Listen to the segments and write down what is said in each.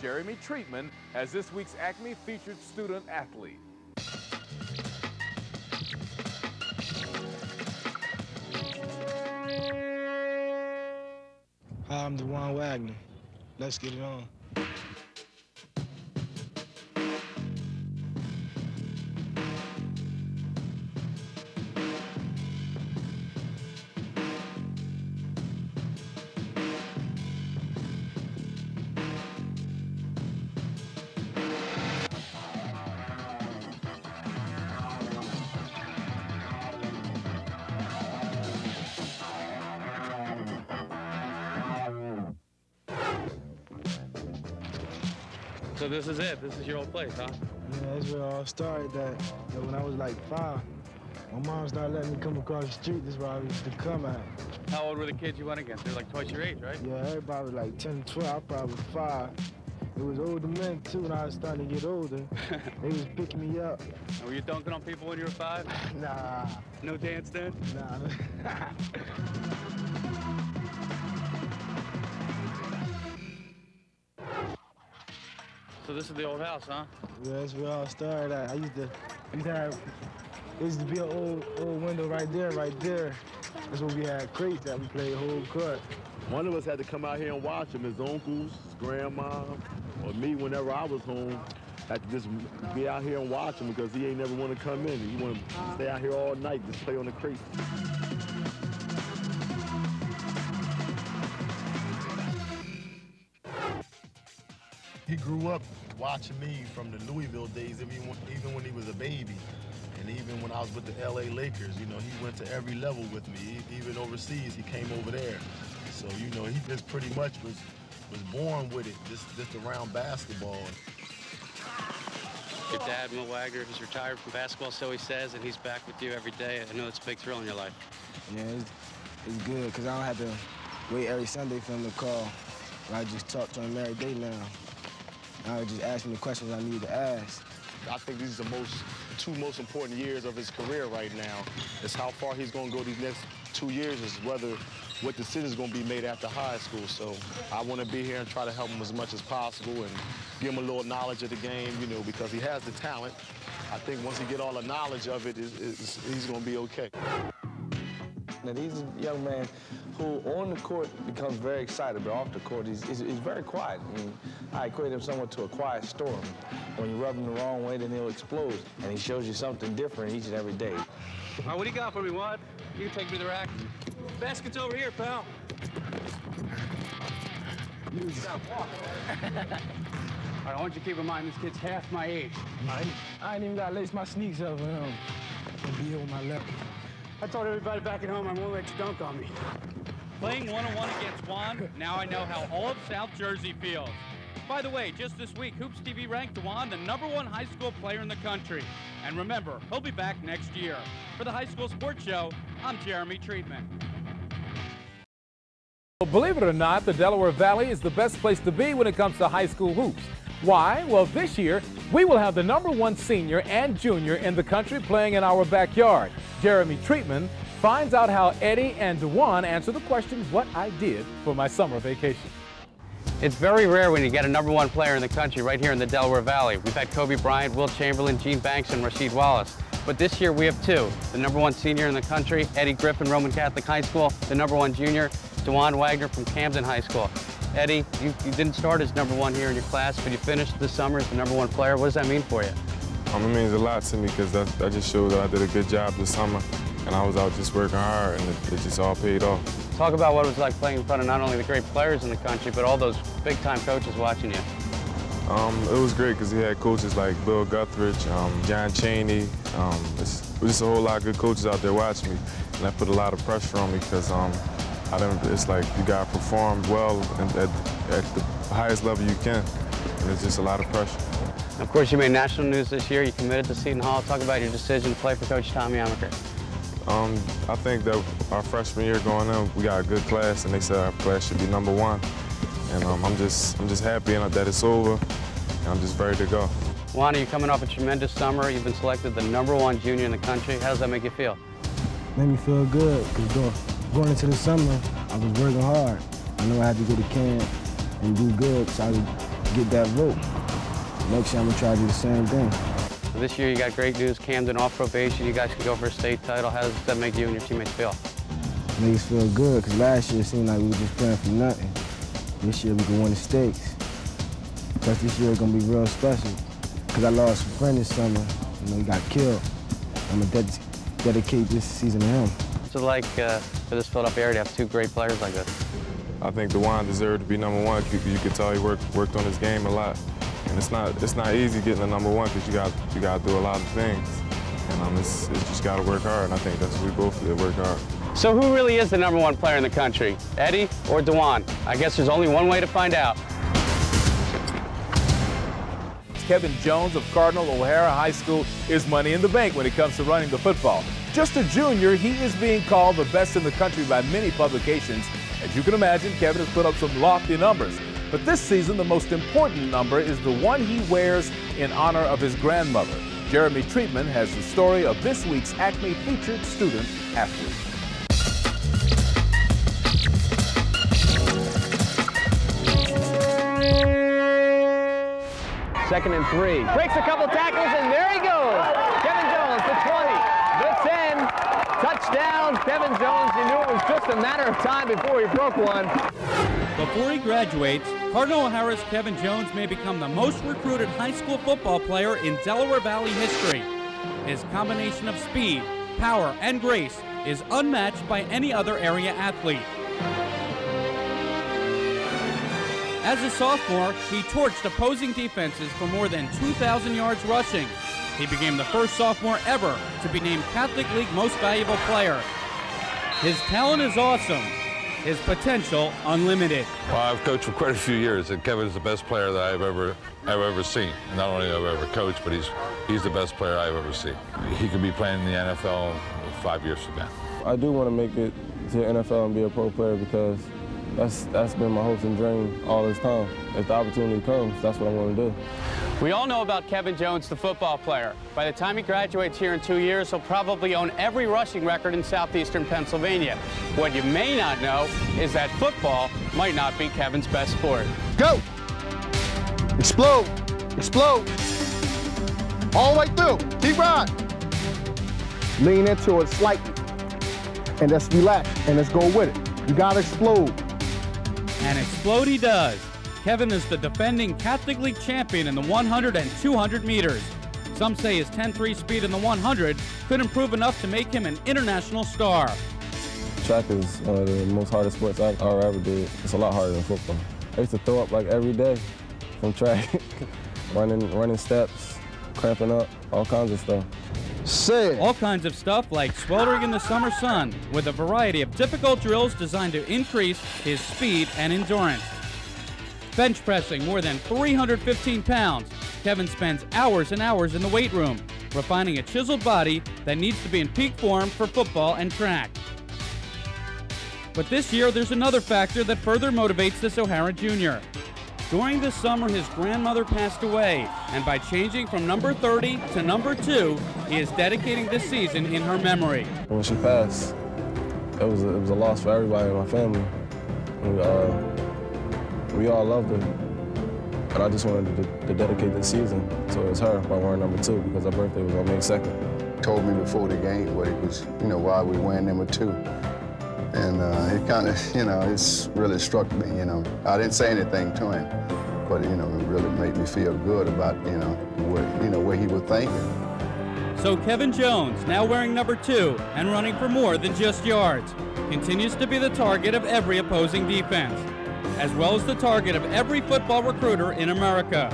Jeremy Treatman as this week's Acme featured student athlete. Hi, I'm Dewan Wagner. Let's get it on. So this is it? This is your old place, huh? Yeah, that's where it all started. That when I was like 5, my mom started letting me come across the street. This is where I used to come at. How old were the kids you went against? They were like twice your age, right? Yeah, everybody was like 10, 12. I probably was 5. It was older men, too, when I was starting to get older. They was picking me up. And were you dunking on people when you were 5? Nah. No dance then? Nah. So this is the old house, huh? Yeah, that's where it all started at. I used to have, there used to be an old window right there. That's where we had crates that we played whole court. One of us had to come out here and watch him, his uncles, his grandma, or me whenever I was home. Had to just be out here and watch him because he ain't never want to come in. He want to stay out here all night, just play on the crates. He grew up watching me from the Louisville days, even when he was a baby. And even when I was with the LA Lakers, you know, he went to every level with me. Even overseas, he came over there. So, you know, he just pretty much was born with it, just around basketball. Your dad, Will Wagner, he's retired from basketball, so he says, and he's back with you every day. I know it's a big thrill in your life. Yeah, it's good, because I don't have to wait every Sunday for him to call. I just talk to him every day now. I would just ask him the questions I need to ask. I think these are the two most important years of his career right now. It's how far he's going to go these next 2 years is what decisions going to be made after high school. So I want to be here and try to help him as much as possible and give him a little knowledge of the game, you know, because he has the talent. I think once he get all the knowledge of it, he's going to be okay. Now, he's a young man who, on the court, becomes very excited, but off the court, he's very quiet. I mean, I equate him somewhat to a quiet storm. When you rub him the wrong way, then he'll explode, and he shows you something different each and every day. All right, what do you got for me, Wad? You can take me to the rack. Basket's over here, pal. All right, I want you to keep in mind, this kid's half my age. I ain't even got to lace my sneaks up for him and be on my level. I told everybody back at home I won't let you dunk on me. Playing one-on-one against Juan, now I know how all of South Jersey feels. By the way, just this week, Hoops TV ranked Juan the #1 high school player in the country. And remember, he'll be back next year. For the High School Sports Show, I'm Jeremy Treatman. Well, believe it or not, the Delaware Valley is the best place to be when it comes to high school hoops. Why? Well, this year, we will have the #1 senior and junior in the country playing in our backyard. Jeremy Treatman finds out how Eddie and Dewan answer the question, what I did for my summer vacation. It's very rare when you get a #1 player in the country right here in the Delaware Valley. We've had Kobe Bryant, Will Chamberlain, Gene Banks, and Rasheed Wallace. But this year we have 2. The #1 senior in the country, Eddie Griffin, Roman Catholic High School. The #1 junior, Dewan Wagner from Camden High School. Eddie, you didn't start as #1 here in your class, but you finished this summer as the #1 player. What does that mean for you? It means a lot to me because that just shows that I did a good job this summer, and I was out just working hard, and it just all paid off. Talk about what it was like playing in front of not only the great players in the country, but all those big-time coaches watching you. It was great because he had coaches like Bill Guthridge, John Chaney. It's just a whole lot of good coaches out there watching me, and that put a lot of pressure on me because it's like you got to perform well at the highest level you can, and it's just a lot of pressure. Of course, you made national news this year. You committed to Seton Hall. Talk about your decision to play for Coach Tommy Amaker. I think that our freshman year going in, we got a good class, and they said our class should be #1. And I'm just happy that it's over, and I'm just ready to go. Juan, you're coming off a tremendous summer. You've been selected the #1 junior in the country. How does that make you feel? Made me feel good, because going into the summer, I was working hard. I knew I had to go to camp and do good, so I was get that vote. Next year I'm gonna try to do the same thing. This year you got great news. Camden off probation. You guys can go for a state title. How does that make you and your teammates feel? Makes us feel good, because last year it seemed like we were just playing for nothing. This year we can win the stakes. Plus this year it's gonna be real special, because I lost a friend this summer. You know, he got killed. I'm gonna dedicate this season to him. What's it like for this Philadelphia area to have two great players like this? I think DeJuan deserved to be #1. You could tell he worked on his game a lot. And it's not easy getting the #1 because you got to do a lot of things. And it's just got to work hard. And I think that's what we both did, work hard. So who really is the #1 player in the country, Eddie or DeJuan? I guess there's only one way to find out. Kevin Jones of Cardinal O'Hara High School is money in the bank when it comes to running the football. Just a junior, he is being called the best in the country by many publications. As you can imagine, Kevin has put up some lofty numbers. But this season, the most important number is the one he wears in honor of his grandmother. Jeremy Treatman has the story of this week's Acme featured student athlete. Second and 3. Breaks a couple tackles, and there he goes. Kevin Jones, the 20, the 10. Touchdown, Kevin Jones. You knew it was just a matter of time before he broke one. Before he graduates, Cardinal O'Hara's Kevin Jones may become the most recruited high school football player in Delaware Valley history. His combination of speed, power, and grace is unmatched by any other area athlete. As a sophomore, he torched opposing defenses for more than 2,000 yards rushing. He became the first sophomore ever to be named Catholic League Most Valuable Player. His talent is awesome. His potential unlimited. Well, I've coached for quite a few years, and Kevin is the best player that I've ever seen. Not only have I ever coached, but he's the best player I've ever seen. He could be playing in the NFL 5 years from now. I do want to make it to the NFL and be a pro player because that's been my hopes and dream all this time. If the opportunity comes, that's what I want to do. We all know about Kevin Jones, the football player. By the time he graduates here in 2 years, he'll probably own every rushing record in southeastern Pennsylvania. What you may not know is that football might not be Kevin's best sport. Go! Explode! Explode! All the way through. Keep riding. Lean into it slightly. And just relax, and let's go with it. You gotta explode. And explode he does. Kevin is the defending Catholic League champion in the 100 and 200 meters. Some say his 10.3 speed in the 100 could improve enough to make him an international star. Track is one of the most hardest sports I ever did. It's a lot harder than football. I used to throw up like every day from track, running steps, cramping up, all kinds of stuff. All kinds of stuff like sweltering in the summer sun with a variety of difficult drills designed to increase his speed and endurance. Bench pressing more than 315 pounds, Kevin spends hours and hours in the weight room, refining a chiseled body that needs to be in peak form for football and track. But this year, there's another factor that further motivates this O'Hara Jr. During this summer, his grandmother passed away, and by changing from number 30 to number 2, he is dedicating this season in her memory. When she passed, it was a loss for everybody in my family. We all loved her, and I just wanted to dedicate this season towards her by wearing number 2 because her birthday was on May 2nd. Told me before the game what it was, why we wearing number 2. And it kind of, it's really struck me, I didn't say anything to him, but, it really made me feel good about, where he was thinking. So Kevin Jones, now wearing number 2 and running for more than just yards, continues to be the target of every opposing defense, as well as the target of every football recruiter in America.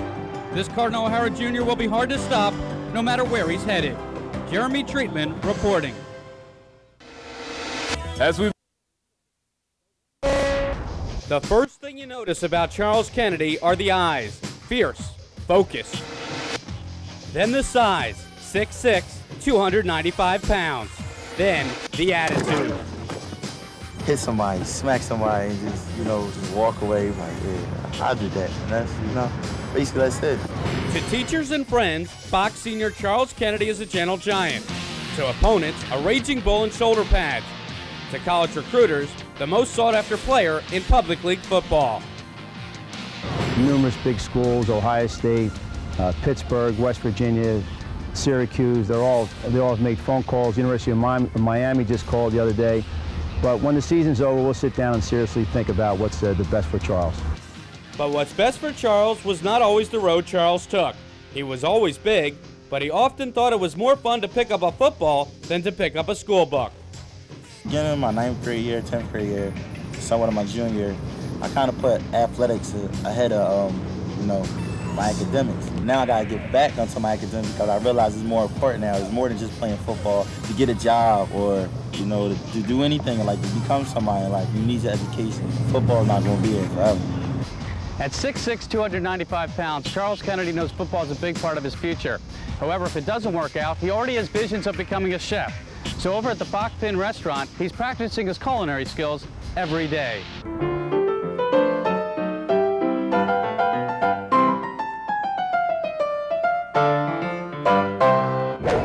This Cardinal O'Hara Jr. will be hard to stop, no matter where he's headed. Jeremy Treatman reporting. As we The first thing you notice about Charles Kennedy are the eyes. Fierce, focused. Then the size, 6'6", 295 pounds. Then the attitude. Hit somebody, smack somebody, and just walk away. Like, yeah, I did that. And that's, basically that's it. To teachers and friends, Fox senior Charles Kennedy is a gentle giant. To opponents, a raging bull in shoulder pads. To college recruiters, the most sought-after player in public league football. numerous big schools, Ohio State, Pittsburgh, West Virginia, Syracuse. They all have made phone calls. University of Miami just called the other day. But when the season's over, we'll sit down and seriously think about what's the best for Charles. But what's best for Charles was not always the road Charles took. He was always big, but he often thought it was more fun to pick up a football than to pick up a school book. Getting in my 9th grade year, 10th grade year, somewhat of my junior year, I kind of put athletics ahead of, my academics. Now I gotta get back onto my academics because I realize it's more important now. It's more than just playing football. To get a job or, to do anything, like to become somebody, like you need your education. Football is not gonna be there forever. At 6'6", 295 pounds, Charles Kennedy knows football is a big part of his future. However, if it doesn't work out, he already has visions of becoming a chef. So over at the Bachfin restaurant, he's practicing his culinary skills every day.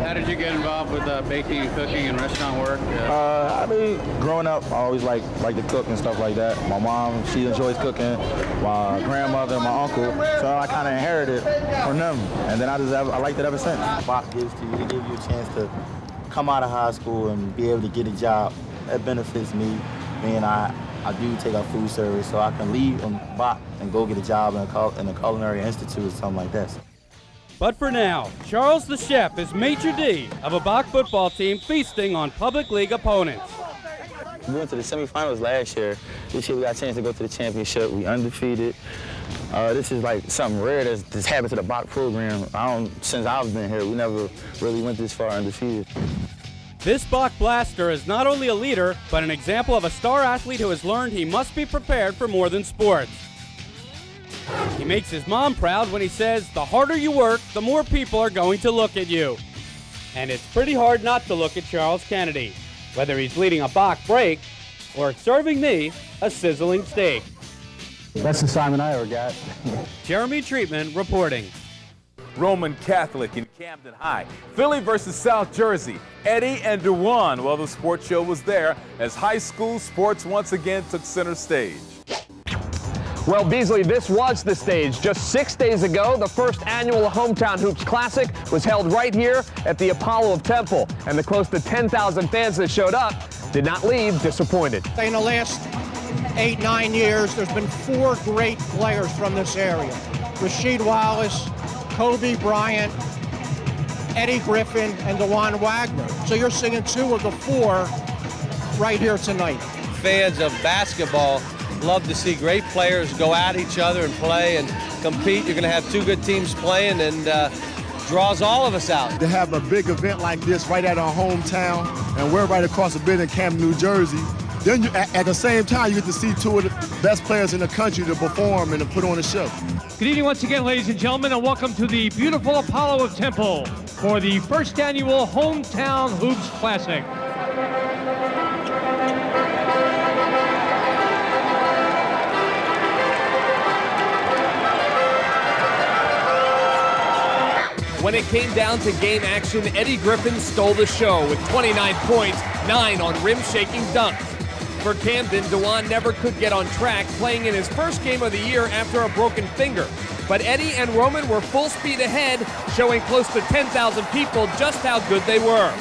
How did you get involved with baking and cooking and restaurant work? I mean, growing up, I always like to cook and stuff like that. My mom, she enjoys cooking. My grandmother and my uncle, so I kind of inherited it from them. And then I liked it ever since. Bach gives to you, they give you a chance to come out of high school and be able to get a job. That benefits me. And I do take out food service, so I can leave from Bach and go get a job in a culinary institute or something like that. But for now, Charles the Chef is maitre d' of a Bach football team feasting on public league opponents. We went to the semifinals last year. This year we got a chance to go to the championship. We undefeated. This is like something rare that's happened to the Bach program. Since I've been here, we never really went this far undefeated. This Bach blaster is not only a leader, but an example of a star athlete who has learned he must be prepared for more than sports. He makes his mom proud when he says, the harder you work, the more people are going to look at you. And it's pretty hard not to look at Charles Kennedy, whether he's leading a Bach break or serving me a sizzling steak. Best assignment I ever got. Jeremy Treatman reporting. Roman Catholic in Camden High. Philly versus South Jersey. Eddie and Dewan. Well, the sports show was there as high school sports once again took center stage. Well, Beasley, this was the stage. Just 6 days ago, the first annual Hometown Hoops Classic was held right here at the Apollo of Temple. And the close to 10,000 fans that showed up did not leave disappointed. In the last 8-9 years, there's been 4 great players from this area. Rasheed Wallace, Kobe Bryant, Eddie Griffin, and DeJuan Wagner. So you're seeing 2 of the 4 right here tonight. Fans of basketball love to see great players go at each other and play and compete. You're going to have 2 good teams playing and draws all of us out. To have a big event like this right at our hometown, and we're right across the bridge in Camden, New Jersey, then at the same time you get to see 2 of the best players in the country to perform and to put on a show. Good evening once again, ladies and gentlemen, and welcome to the beautiful Apollo of Temple for the first annual Hometown Hoops Classic. When it came down to game action, Eddie Griffin stole the show with 29 points, 9 on rim-shaking dunks. For Camden, DeJuan never could get on track, playing in his first game of the year after a broken finger. But Eddie and Roman were full speed ahead, showing close to 10,000 people just how good they were.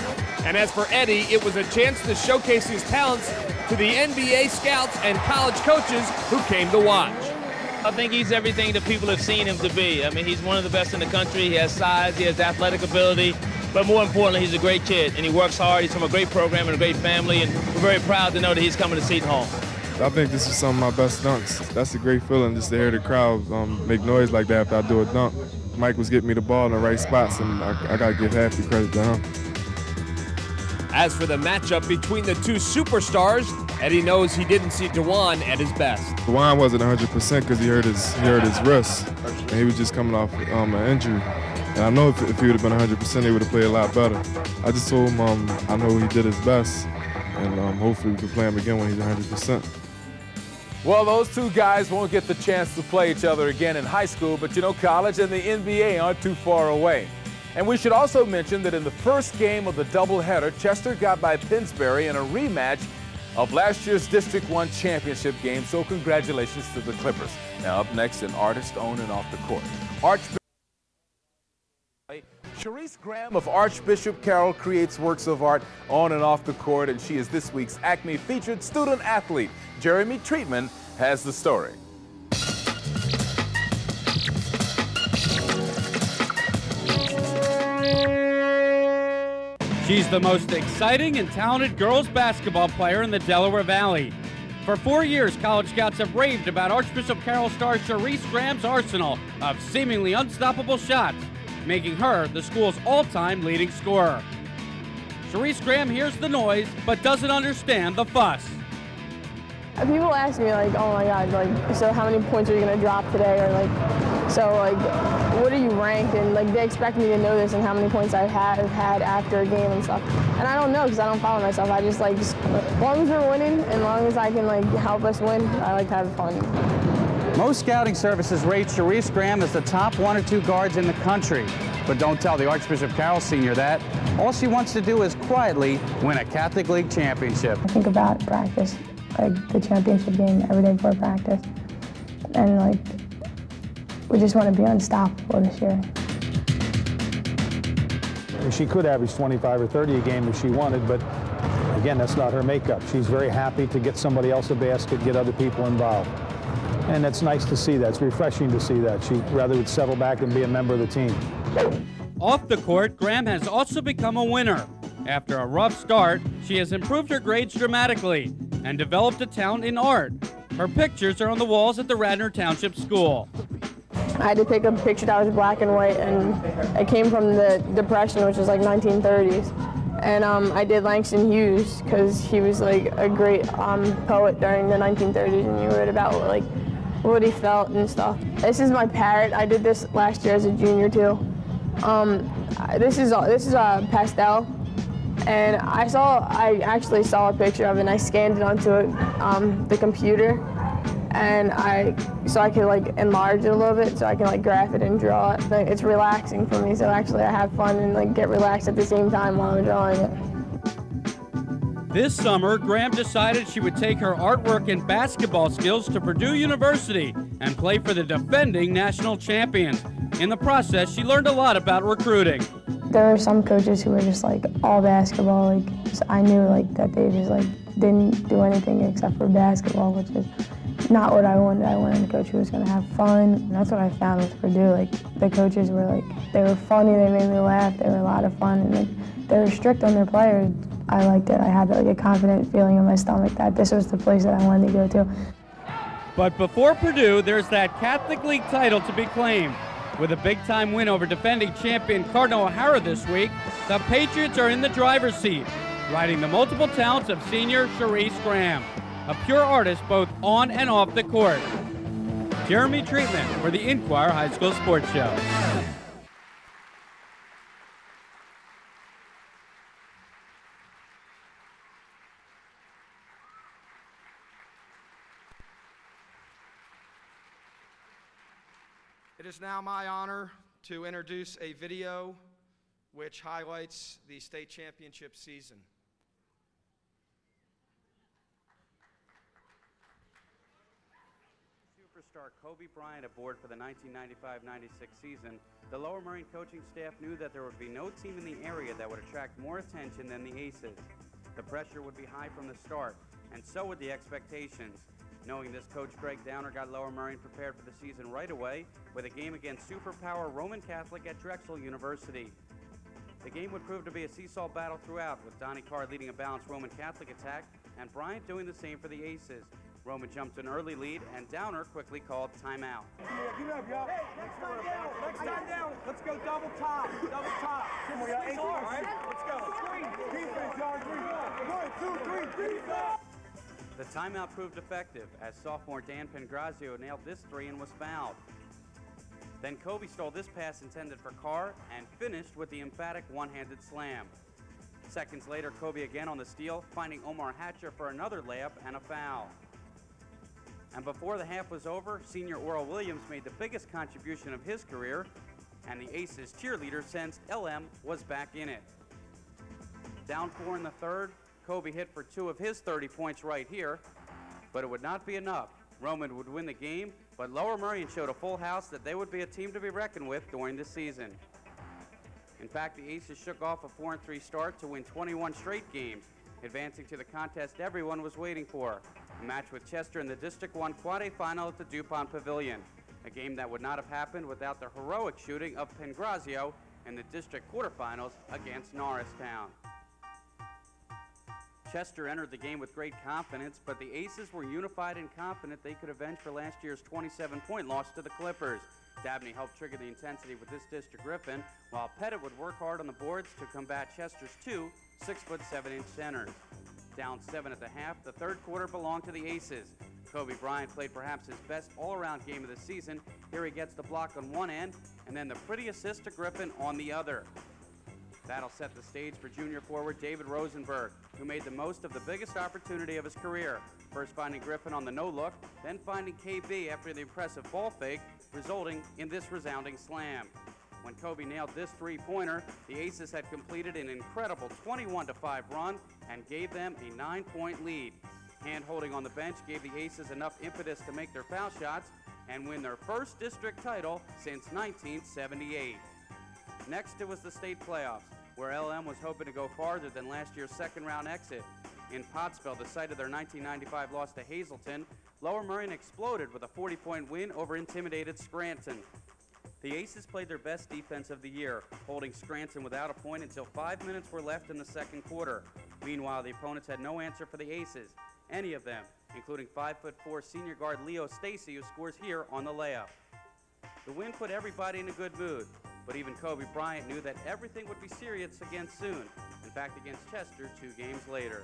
And as for Eddie, it was a chance to showcase his talents to the NBA scouts and college coaches who came to watch. I think he's everything that people have seen him to be. I mean, he's one of the best in the country. He has size, he has athletic ability, but more importantly, he's a great kid, and he works hard. He's from a great program and a great family, and we're very proud to know that he's coming to Seton Hall. I think this is some of my best dunks. That's a great feeling, just to hear the crowd make noise like that after I do a dunk. Mike was getting me the ball in the right spots, and I got to give half the credit to him. As for the matchup between the 2 superstars, Eddie knows he didn't see DeJuan at his best. DeJuan wasn't 100% because he hurt his wrist, and he was just coming off an injury. And I know if he would have been 100%, he would have played a lot better. I just told him I know he did his best, and hopefully we can play him again when he's 100%. Well, those 2 guys won't get the chance to play each other again in high school, but you know, college and the NBA aren't too far away. And we should also mention that in the first game of the doubleheader, Chester got by Pennsbury in a rematch of last year's District 1 championship game, so congratulations to the Clippers. Now up next, an artist on and off the court. Shereice Graham of Archbishop Carroll creates works of art on and off the court, and she is this week's Acme featured student athlete. Jeremy Treatman has the story. She's the most exciting and talented girls basketball player in the Delaware Valley. For 4 years, college scouts have raved about Archbishop Carroll star Shereice Graham's arsenal of seemingly unstoppable shots, making her the school's all-time leading scorer. Shereice Graham hears the noise, but doesn't understand the fuss. People ask me, like, oh my God, like, so how many points are you going to drop today? Or like, so like, what are you ranked? And like, they expect me to know this and how many points I've had after a game and stuff. And I don't know because I don't follow myself. I just like, as long as we're winning and as long as I can like help us win, I like to have fun. Most scouting services rate Shereice Graham as the top 1 or 2 guards in the country. But don't tell the Archbishop Carroll senior that. All she wants to do is quietly win a Catholic League championship. I think about practice, like the championship game every day before practice. And like, we just want to be unstoppable this year. She could average 25 or 30 a game if she wanted, but again, that's not her makeup. She's very happy to get somebody else a basket, get other people involved. And it's nice to see that. It's refreshing to see that. She'd rather settle back and be a member of the team. Off the court, Graham has also become a winner. After a rough start, she has improved her grades dramatically and developed a talent in art. Her pictures are on the walls at the Radnor Township School. I had to pick a picture that was black and white, and it came from the Depression, which was like 1930s. And I did Langston Hughes because he was like a great poet during the 1930s, and he wrote about like what he felt and stuff. This is my parrot. I did this last year as a junior too. This is a pastel, and I actually saw a picture of it, and I scanned it onto the computer, and so I could like enlarge it a little bit, so I can like graph it and draw it. But it's relaxing for me, so actually I have fun and like get relaxed at the same time while I'm drawing it. This summer, Graham decided she would take her artwork and basketball skills to Purdue University and play for the defending national champions. In the process, she learned a lot about recruiting. There were some coaches who were just like all basketball. Like I knew like that they just like didn't do anything except for basketball, which is not what I wanted. I wanted a coach who was going to have fun. And that's what I found with Purdue. Like the coaches were like, they were funny, they made me laugh, they were a lot of fun, and like, they were strict on their players. I liked it. I had like a confident feeling in my stomach that this was the place that I wanted to go to. But before Purdue, there's that Catholic League title to be claimed. With a big-time win over defending champion Cardinal O'Hara this week, the Patriots are in the driver's seat, riding the multiple talents of senior Shereice Graham, a pure artist both on and off the court. Jeremy Treatman for the Inquirer High School Sports Show. It is now my honor to introduce a video which highlights the state championship season. Superstar Kobe Bryant aboard for the 1995-96 season, the Lower Merion coaching staff knew that there would be no team in the area that would attract more attention than the Aces. The pressure would be high from the start, and so would the expectations. Knowing this, Coach Greg Downer got Lower Merion prepared for the season right away with a game against superpower Roman Catholic at Drexel University. The game would prove to be a seesaw battle throughout, with Donnie Carr leading a balanced Roman Catholic attack and Bryant doing the same for the Aces. Roman jumped an early lead, and Downer quickly called timeout. Get up, y'all. Hey, next time down. Let's go double top. Double top. Come on, y'all. 18, all right? Let's go. Defense, y'all. 1, 2, 3, defense. The timeout proved effective as sophomore Dan Pengrazio nailed this three and was fouled. Then Kobe stole this pass intended for Carr and finished with the emphatic one-handed slam. Seconds later, Kobe again on the steal, finding Omar Hatcher for another layup and a foul. And before the half was over, senior Oral Williams made the biggest contribution of his career, and the Aces cheerleader sensed LM was back in it. Down 4 in the third, Kobe hit for 2 of his 30 points right here, but it would not be enough. Roman would win the game, but Lower Merion showed a full house that they would be a team to be reckoned with during the season. In fact, the Aces shook off a 4-3 start to win 21 straight games, advancing to the contest everyone was waiting for, a match with Chester in the District 1 Quad A final at the DuPont Pavilion, a game that would not have happened without the heroic shooting of Pangrazio in the district quarterfinals against Norristown. Chester entered the game with great confidence, but the Aces were unified and confident they could avenge for last year's 27-point loss to the Clippers. Dabney helped trigger the intensity with this District Griffin, while Pettit would work hard on the boards to combat Chester's 2 6'7" centers. Down 7 at the half, the third quarter belonged to the Aces. Kobe Bryant played perhaps his best all-around game of the season. Here he gets the block on one end, and then the pretty assist to Griffin on the other. That'll set the stage for junior forward David Rosenberg, who made the most of the biggest opportunity of his career, first finding Griffin on the no-look, then finding KB after the impressive ball fake, resulting in this resounding slam. When Kobe nailed this three-pointer, the Aces had completed an incredible 21-5 run and gave them a 9-point lead. Hand-holding on the bench gave the Aces enough impetus to make their foul shots and win their first district title since 1978. Next, it was the state playoffs, where LM was hoping to go farther than last year's second-round exit. In Pottsville, the site of their 1995 loss to Hazleton, Lower Merion exploded with a 40-point win over intimidated Scranton. The Aces played their best defense of the year, holding Scranton without a point until 5 minutes were left in the second quarter. Meanwhile, the opponents had no answer for the Aces, any of them, including 5'4" senior guard Leo Stacy, who scores here on the layup. The win put everybody in a good mood, but even Kobe Bryant knew that everything would be serious again soon, in fact against Chester 2 games later.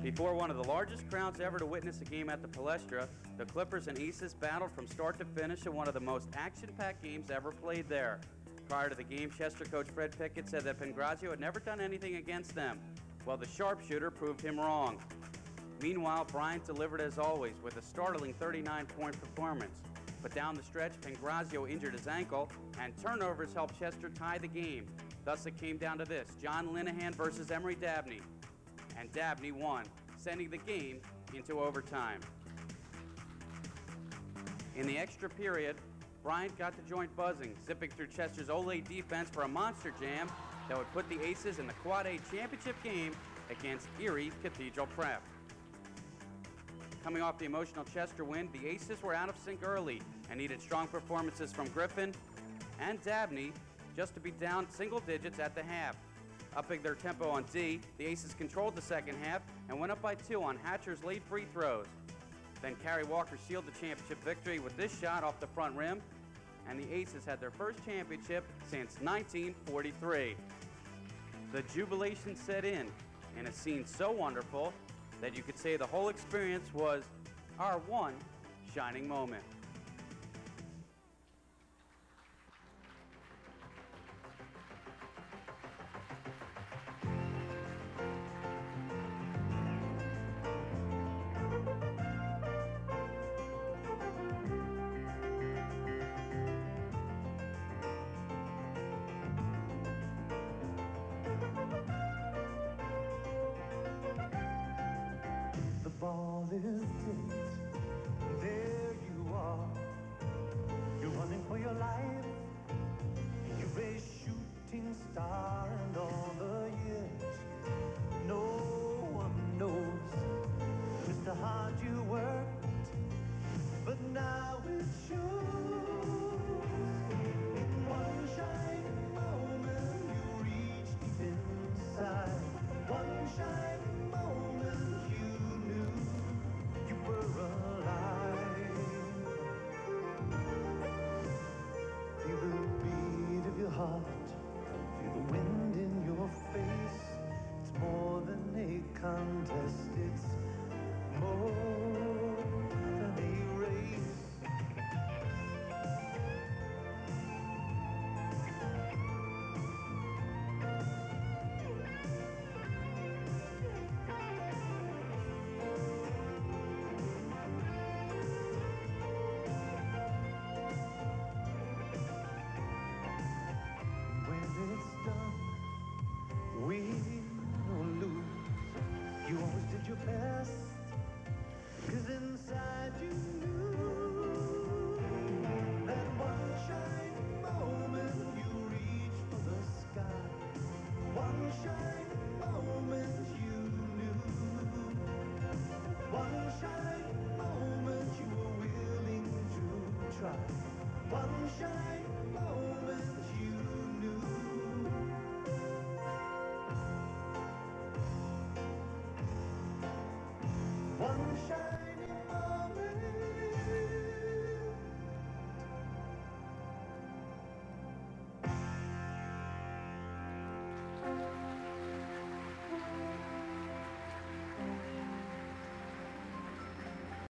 Before one of the largest crowds ever to witness a game at the Palestra, the Clippers and Aces battled from start to finish in one of the most action-packed games ever played there. Prior to the game, Chester coach Fred Pickett said that Pangrazio had never done anything against them. Well, the sharpshooter proved him wrong. Meanwhile, Bryant delivered as always with a startling 39-point performance. But down the stretch, Pangrazio injured his ankle, and turnovers helped Chester tie the game. Thus, it came down to this: John Linehan versus Emery Dabney. And Dabney won, sending the game into overtime. In the extra period, Bryant got the joint buzzing, zipping through Chester's Olay defense for a monster jam that would put the Aces in the Quad A championship game against Erie Cathedral Prep. Coming off the emotional Chester win, the Aces were out of sync early and needed strong performances from Griffin and Dabney just to be down single digits at the half. Upping their tempo on D, the Aces controlled the second half and went up by 2 on Hatcher's late free throws. Then Carrie Walker sealed the championship victory with this shot off the front rim, and the Aces had their first championship since 1943. The jubilation set in a scene so wonderful that you could say the whole experience was our one shining moment. Ball is tipped, there you are. You're running for your life. You're a shooting star, and all the years no one knows just how hard you worked, but now it shows. In one shining moment, you reach deep inside. One shining moment, you were alive. shining moment you knew. One shining